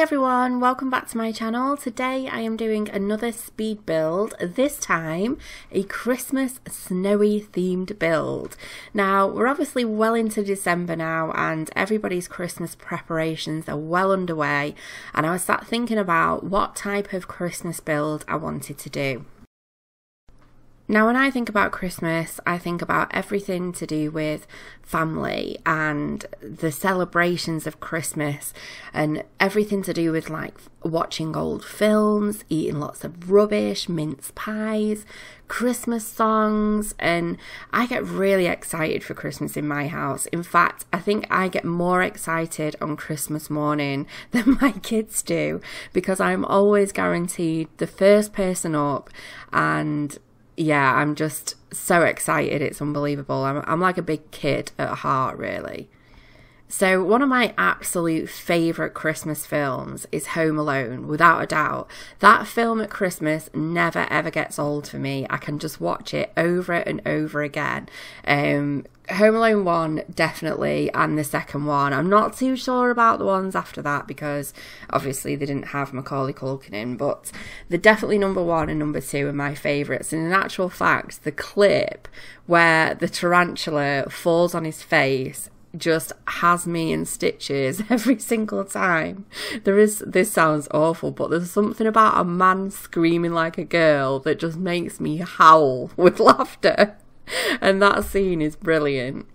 everyone, welcome back to my channel. Today I am doing another speed build, this time a Christmas snowy themed build. Now we're obviously well into December now and everybody's Christmas preparations are well underway, and I was sat thinking about what type of Christmas build I wanted to do. Now when I think about Christmas, I think about everything to do with family and the celebrations of Christmas and everything to do with like watching old films, eating lots of rubbish, mince pies, Christmas songs, and I get really excited for Christmas in my house. In fact, I think I get more excited on Christmas morning than my kids do because I'm always guaranteed the first person up, and yeah, I'm just so excited, it's unbelievable. I'm like a big kid at heart, really. So one of my absolute favourite Christmas films is Home Alone, without a doubt. That film at Christmas never ever gets old for me. I can just watch it over and over again. Home Alone 1 definitely, and the second one. I'm not too sure about the ones after that because obviously they didn't have Macaulay Culkin in, but they're definitely number 1 and number 2 are my favourites. And in actual fact, the clip where the tarantula falls on his face just has me in stitches every single time. This sounds awful, but there's something about a man screaming like a girl that just makes me howl with laughter. And that scene is brilliant.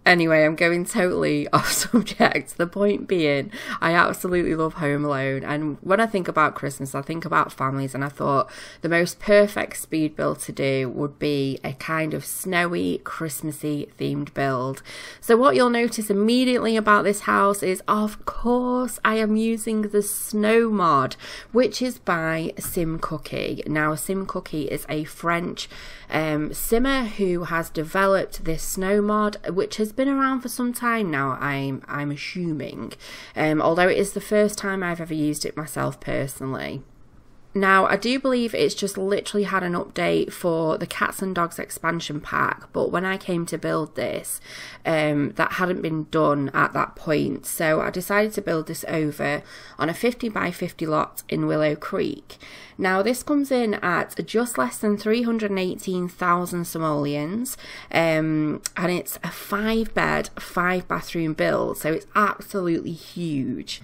Anyway, I'm going totally off subject. The point being, I absolutely love Home Alone, and when I think about Christmas, I think about families, and I thought the most perfect speed build to do would be a kind of snowy, Christmassy themed build. So what you'll notice immediately about this house is, of course, I am using the snow mod, which is by SimCookie. Now, SimCookie is a French simmer who has developed this snow mod, which has been around for some time now, I'm assuming, although it is the first time I've ever used it myself personally. Now, I do believe it's just literally had an update for the Cats and Dogs expansion pack, but when I came to build this, that hadn't been done at that point, so I decided to build this over on a 50 by 50 lot in Willow Creek. Now, this comes in at just less than 318,000 simoleons, and it's a 5-bed, 5-bathroom build, so it's absolutely huge.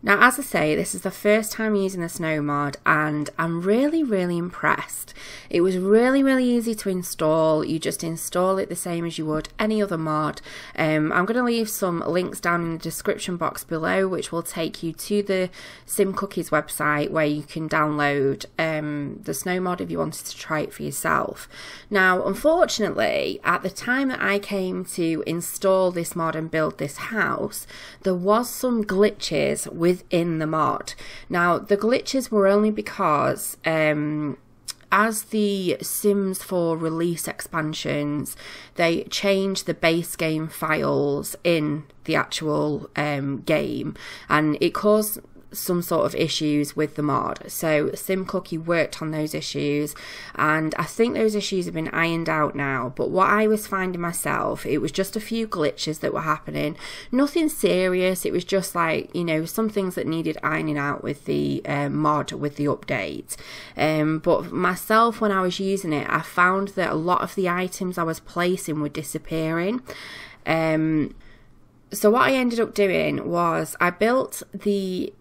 Now, as I say, this is the first time using the snow mod and I'm really impressed. It was really easy to install. You just install it the same as you would any other mod. I'm going to leave some links down in the description box below which will take you to the SimCookie's website where you can download the snow mod if you wanted to try it for yourself. Now, unfortunately, at the time that I came to install this mod and build this house, there was some glitches within the mod. Now, the glitches were only because as the Sims 4 release expansions, they changed the base game files in the actual game, and it caused some sort of issues with the mod. So SimCookie worked on those issues and I think those issues have been ironed out now, but what I was finding myself, it was just a few glitches that were happening, nothing serious. It was just like, you know, some things that needed ironing out with the mod, with the update. But myself, when I was using it, I found that a lot of the items I was placing were disappearing. So what I ended up doing was I built the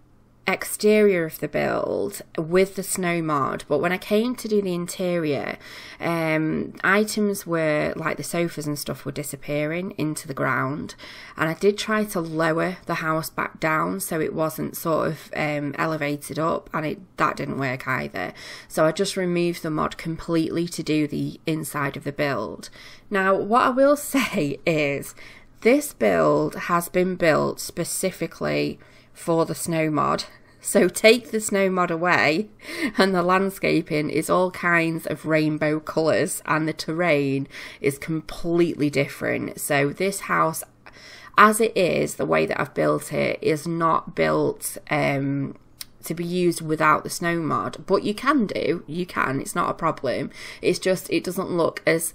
exterior of the build with the snow mod, but when I came to do the interior, items were like the sofas and stuff were disappearing into the ground, and I did try to lower the house back down so it wasn't sort of elevated up, and that didn't work either. So I just removed the mod completely to do the inside of the build. Now, what I will say is this build has been built specifically for the snow mod. So take the snow mod away and the landscaping is all kinds of rainbow colours and the terrain is completely different. So this house, as it is, the way that I've built it, is not built to be used without the snow mod, but you can, it's not a problem. It's just it doesn't look as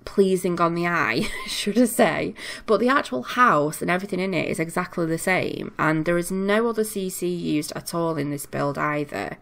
pleasing on the eye, should I say. But the actual house and everything in it is exactly the same, and there is no other CC used at all in this build either.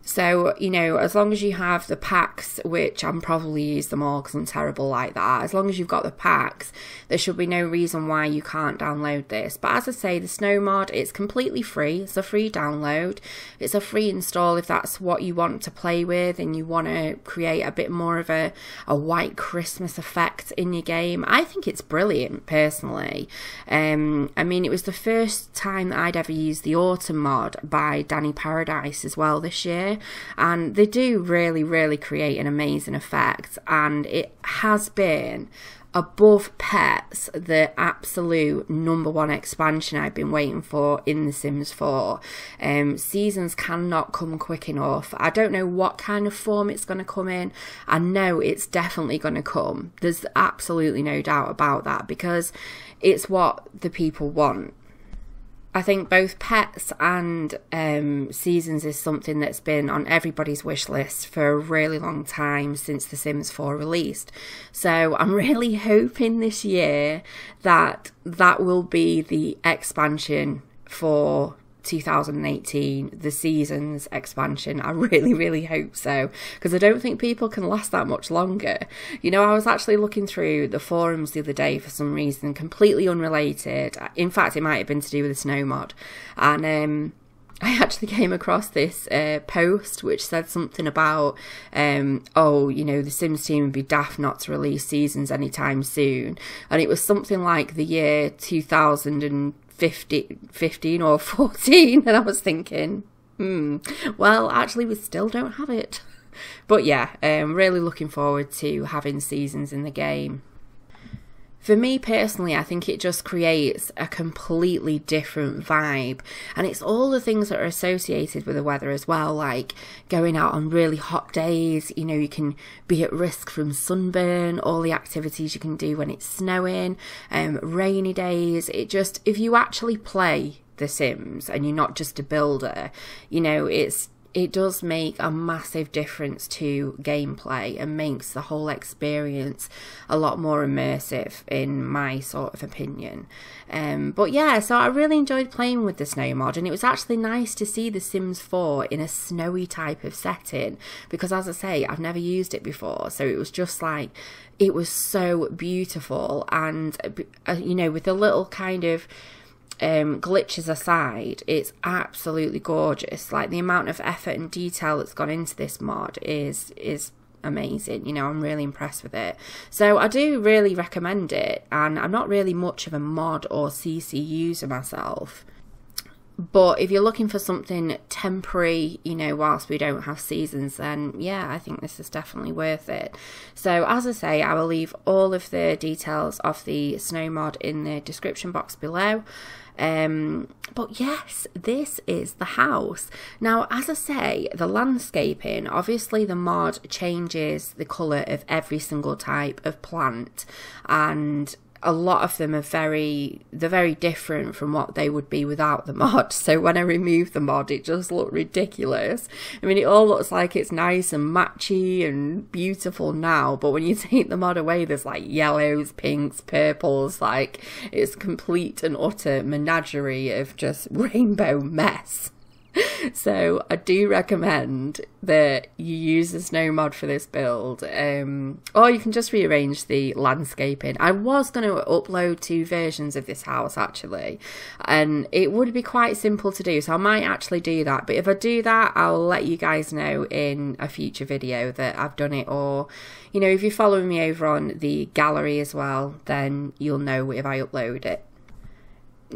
So, you know, as long as you have the packs, which I'm probably use them all because I'm terrible like that, as long as you've got the packs, there should be no reason why you can't download this. But as I say, the snow mod, it's completely free. It's a free download. It's a free install if that's what you want to play with and you want to create a bit more of a white Christmas effect in your game. I think it's brilliant, personally. I mean, it was the first time that I'd ever used the autumn mod by Danny Paradise as well this year. And they do really create an amazing effect, and it has been above Pets the absolute #1 expansion I've been waiting for in The Sims 4. Seasons cannot come quick enough. I don't know what kind of form it's going to come in. I know it's definitely going to come. There's absolutely no doubt about that, because it's what the people want. I think both Pets and Seasons is something that's been on everybody's wish list for a really long time since The Sims 4 released. So I'm really hoping this year that that will be the expansion for 2018, the Seasons expansion. I really hope so, because I don't think people can last that much longer. You know, I was actually looking through the forums the other day for some reason, completely unrelated. In fact, it might have been to do with the snow mod, and I actually came across this post which said something about oh, you know, the Sims team would be daft not to release Seasons anytime soon, and it was something like the year 2015 or 14, and I was thinking, well, actually we still don't have it. But yeah, really looking forward to having Seasons in the game. For me personally, I think it just creates a completely different vibe, and it's all the things that are associated with the weather as well, like going out on really hot days. You know, you can be at risk from sunburn, all the activities you can do when it's snowing, rainy days. It just, if you actually play The Sims and you're not just a builder, you know, it does make a massive difference to gameplay and makes the whole experience a lot more immersive, in my sort of opinion. But yeah, so I really enjoyed playing with the snow mod, and it was actually nice to see The Sims 4 in a snowy type of setting, because as I say, I've never used it before, so it was just like, it was so beautiful. And you know, with the little kind of glitches aside, it's absolutely gorgeous. Like, the amount of effort and detail that's gone into this mod is amazing. You know, I'm really impressed with it. So I do really recommend it, and I'm not really much of a mod or CC user myself. But if you're looking for something temporary, you know, whilst we don't have Seasons, then yeah, I think this is definitely worth it. So as I say, I will leave all of the details of the snow mod in the description box below. But yes, this is the house. Now, as I say, the landscaping, obviously the mod changes the colour of every single type of plant, and a lot of them are very different from what they would be without the mod. So when I remove the mod, it just looked ridiculous. I mean, it all looks like it's nice and matchy and beautiful now, but when you take the mod away, there's like yellows, pinks, purples, like it's complete and utter menagerie of just rainbow mess. So I do recommend that you use the snow mod for this build, or you can just rearrange the landscaping. I was going to upload 2 versions of this house actually, and it would be quite simple to do, so I might actually do that. But if I do that, I'll let you guys know in a future video that I've done it, or you know, if you're following me over on the gallery as well, then you'll know if I upload it.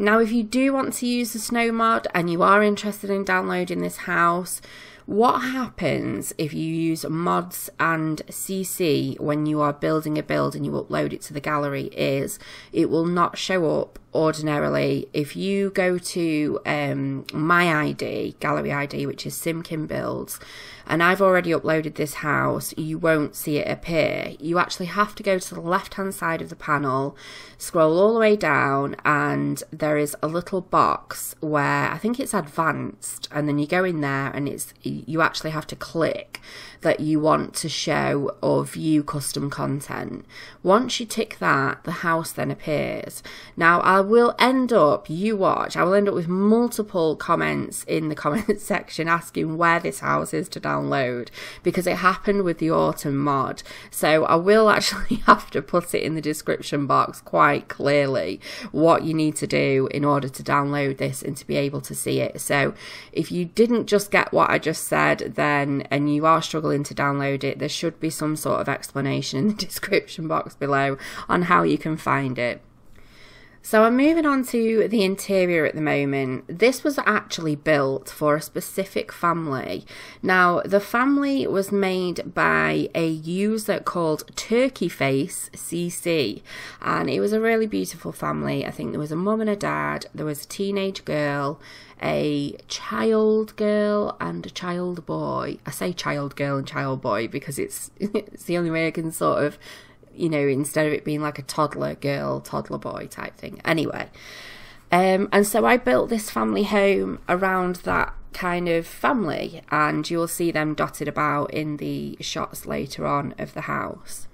Now, if you do want to use the snow mod and you are interested in downloading this house, What happens if you use mods and CC when you are building a build and you upload it to the gallery is it will not show up ordinarily. If you go to my ID, gallery ID, which is Simkin Builds, and I've already uploaded this house, you won't see it appear. You actually have to go to the left hand side of the panel, scroll all the way down, and there is a little box where I think it's advanced, and then you go in there and you actually have to click that you want to show or view custom content. Once you tick that, the house then appears. Now I will end up, I will end up with multiple comments in the comments section asking where this house is to download, because it happened with the autumn mod. So I will actually have to put it in the description box quite clearly what you need to do in order to download this and to be able to see it. So if you didn't just get what I just said then, and you are struggling to download it, there should be some sort of explanation in the description box below on how you can find it. So I'm moving on to the interior at the moment. This was actually built for a specific family. Now, the family was made by a user called Turkey Face CC, and it was a really beautiful family. I think there was a mum and a dad, there was a teenage girl, a child girl and a child boy. I say child girl and child boy because it's the only way I can sort of, you know, instead of it being like a toddler girl, toddler boy type thing. Anyway, and so I built this family home around that kind of family, and you'll see them dotted about in the shots later on of the house.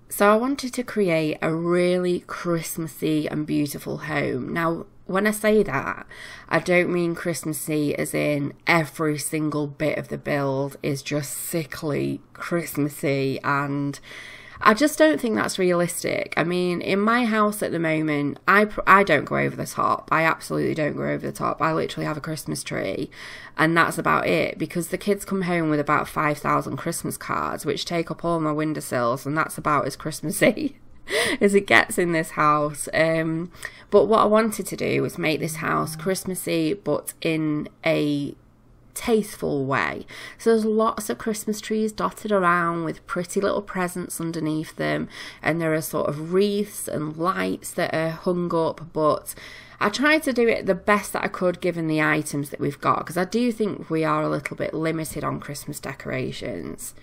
So I wanted to create a really Christmassy and beautiful home. Now, when I say that, I don't mean Christmassy as in every single bit of the build is just sickly Christmassy, and I just don't think that's realistic. I mean, in my house at the moment, I don't go over the top. I absolutely don't go over the top. I literally have a Christmas tree, and that's about it, because the kids come home with about 5,000 Christmas cards, which take up all my windowsills, and that's about as Christmassy as it gets in this house. But what I wanted to do was make this house Christmassy, but in a tasteful way. So there's lots of Christmas trees dotted around with pretty little presents underneath them, and there are sort of wreaths and lights that are hung up, but I tried to do it the best that I could given the items that we've got, because I do think we are a little bit limited on Christmas decorations.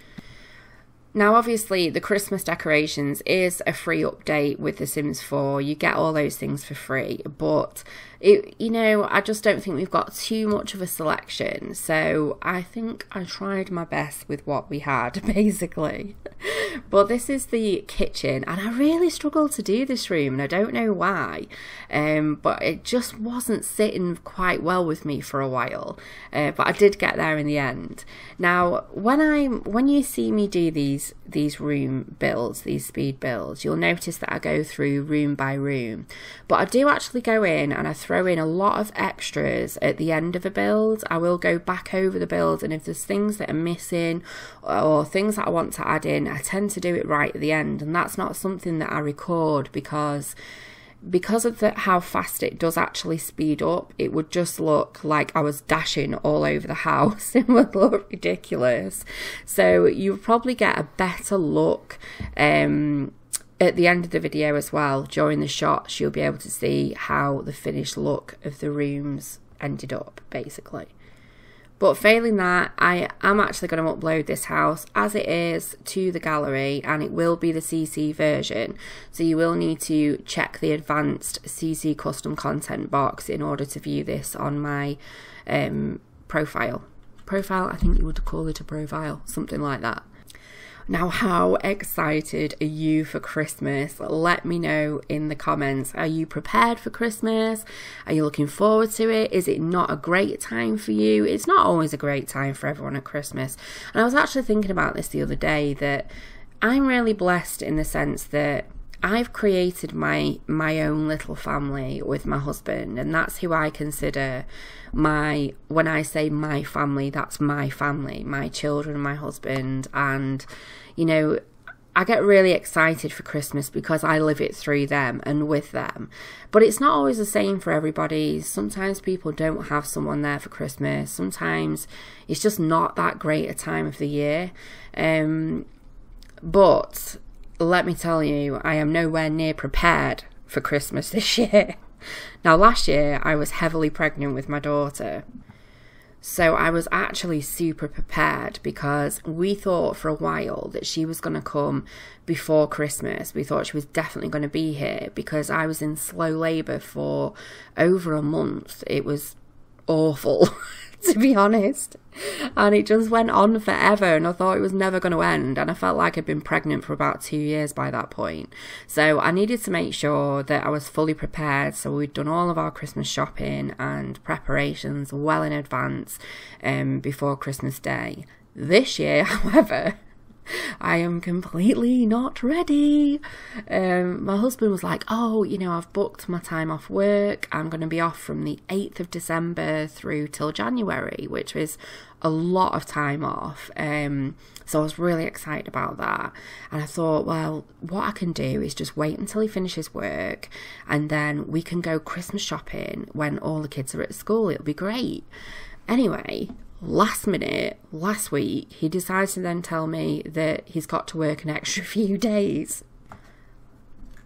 Now, obviously, the Christmas decorations is a free update with The Sims 4. You get all those things for free, but you know, I just don't think we've got too much of a selection. So I think I tried my best with what we had, basically. But this is the kitchen, and I really struggled to do this room, and I don't know why. But it just wasn't sitting quite well with me for a while. But I did get there in the end. Now, when you see me do these room builds, these speed builds, you'll notice that I go through room by room. But I do actually go in and I throw in a lot of extras at the end of a build. I will go back over the build, and if there's things that are missing or things that I want to add in, I tend to do it right at the end, and that's not something that I record because of how fast it does actually speed up. It would just look like I was dashing all over the house. It would look ridiculous. So you'll probably get a better look at the end of the video as well. During the shots, you'll be able to see how the finished look of the rooms ended up, basically. But failing that, I am actually going to upload this house as it is to the gallery, and it will be the CC version. So you will need to check the advanced CC custom content box in order to view this on my profile. I think you would call it a profile, something like that. Now, how excited are you for Christmas? Let me know in the comments. Are you prepared for Christmas? Are you looking forward to it? Is it not a great time for you? It's not always a great time for everyone at Christmas. And I was actually thinking about this the other day, that I'm really blessed in the sense that I've created my own little family with my husband, and that's who I consider when I say my family, that's my family, my children, my husband. And you know, I get really excited for Christmas because I live it through them and with them. But it's not always the same for everybody. Sometimes people don't have someone there for Christmas. Sometimes it's just not that great a time of the year. But let me tell you, I am nowhere near prepared for Christmas this year. Now, last year I was heavily pregnant with my daughter. So I was actually super prepared because we thought for a while that she was going to come before Christmas. We thought she was definitely going to be here because I was in slow labour for over a month. It was awful, to be honest. And it just went on forever and I thought it was never going to end. And I felt like I'd been pregnant for about 2 years by that point. So I needed to make sure that I was fully prepared. So we'd done all of our Christmas shopping and preparations well in advance before Christmas Day. This year, however, I am completely not ready. My husband was like, oh, you know, I've booked my time off work. I'm going to be off from the 8th of December through till January, which is a lot of time off. So I was really excited about that. And I thought, well, what I can do is just wait until he finishes work and then we can go Christmas shopping when all the kids are at school. It'll be great. Anyway, last minute, last week, he decides to then tell me that he's got to work an extra few days.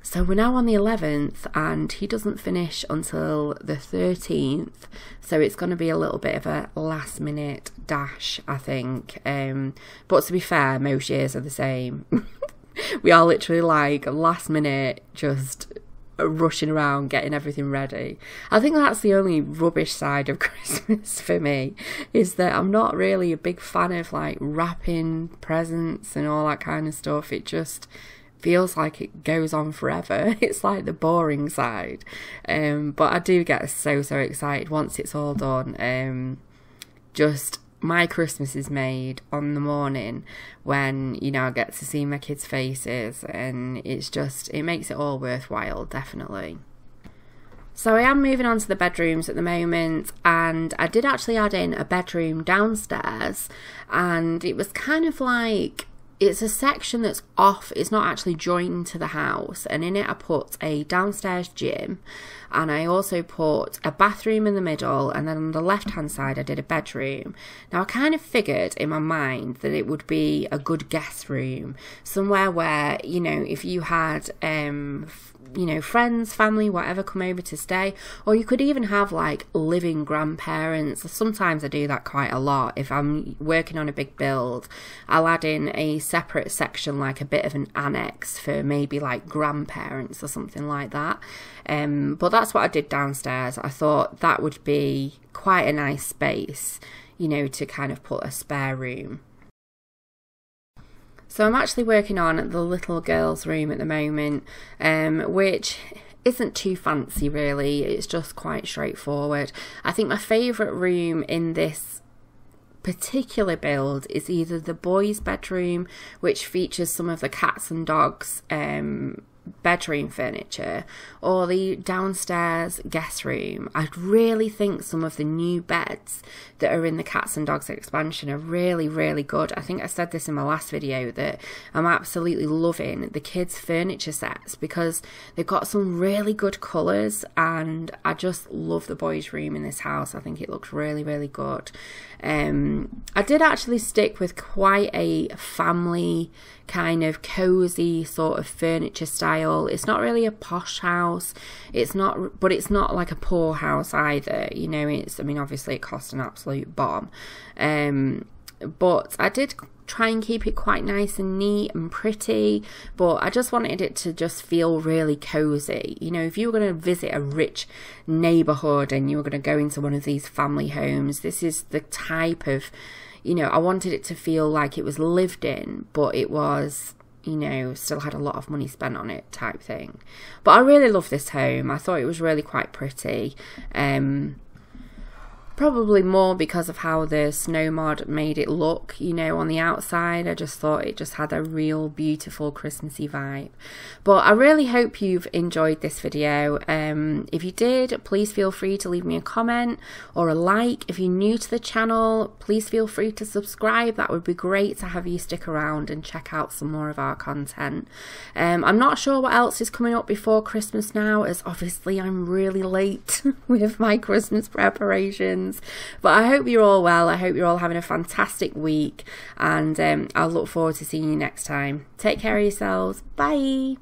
So we're now on the 11th and he doesn't finish until the 13th. So it's going to be a little bit of a last minute dash, I think. But to be fair, most years are the same. We are literally like last minute, just rushing around getting everything ready. I think that's the only rubbish side of Christmas for me, is that I'm not really a big fan of like wrapping presents and all that kind of stuff. It just feels like it goes on forever. It's like the boring side. But I do get so excited once it's all done. Just my Christmas is made on the morning when, you know, I get to see my kids' faces, and it's just, it makes it all worthwhile, definitely. So I am moving on to the bedrooms at the moment, and I did actually add in a bedroom downstairs, and it was kind of like, it's a section that's off, it's not actually joined to the house, and in it I put a downstairs gym, and I also put a bathroom in the middle, and then on the left hand side I did a bedroom. Now I kind of figured in my mind that it would be a good guest room, somewhere where, you know, if you had you know, friends, family, whatever come over to stay, or you could even have like living grandparents. Sometimes I do that quite a lot. If I'm working on a big build, I'll add in a separate section, like a bit of an annex for maybe like grandparents or something like that. But that's what I did downstairs. I thought that would be quite a nice space, you know, to kind of put a spare room. So I'm actually working on the little girl's room at the moment, which isn't too fancy really, it's just quite straightforward. I think my favourite room in this particular build is either the boys' bedroom, which features some of the cats and dogs bedroom furniture, or the downstairs guest room. I really think some of the new beds that are in the cats and dogs expansion are really good. I think I said this in my last video that I'm absolutely loving the kids furniture sets because they've got some really good colours, and I just love the boys' room in this house. I think it looks really good. I did actually stick with quite a family kind of cozy sort of furniture style. It's not really a posh house, it's not, but it's not like a poor house either, you know. It's, I mean, obviously it cost an absolute bomb, but I did try and keep it quite nice and neat and pretty, but I just wanted it to just feel really cozy. You know, if you were going to visit a rich neighbourhood and you were going to go into one of these family homes, this is the type of, you know, I wanted it to feel like it was lived in, but it was, you know, still had a lot of money spent on it type thing. But I really love this home. I thought it was really quite pretty. probably more because of how the snow mod made it look, you know, on the outside. I just thought it just had a real beautiful Christmassy vibe. But I really hope you've enjoyed this video. If you did, please feel free to leave me a comment or a like. If you're new to the channel, please feel free to subscribe. That would be great to have you stick around and check out some more of our content. I'm not sure what else is coming up before Christmas now, as obviously I'm really late with my Christmas preparations. But I hope you're all well. I hope you're all having a fantastic week, and I'll look forward to seeing you next time. Take care of yourselves. Bye.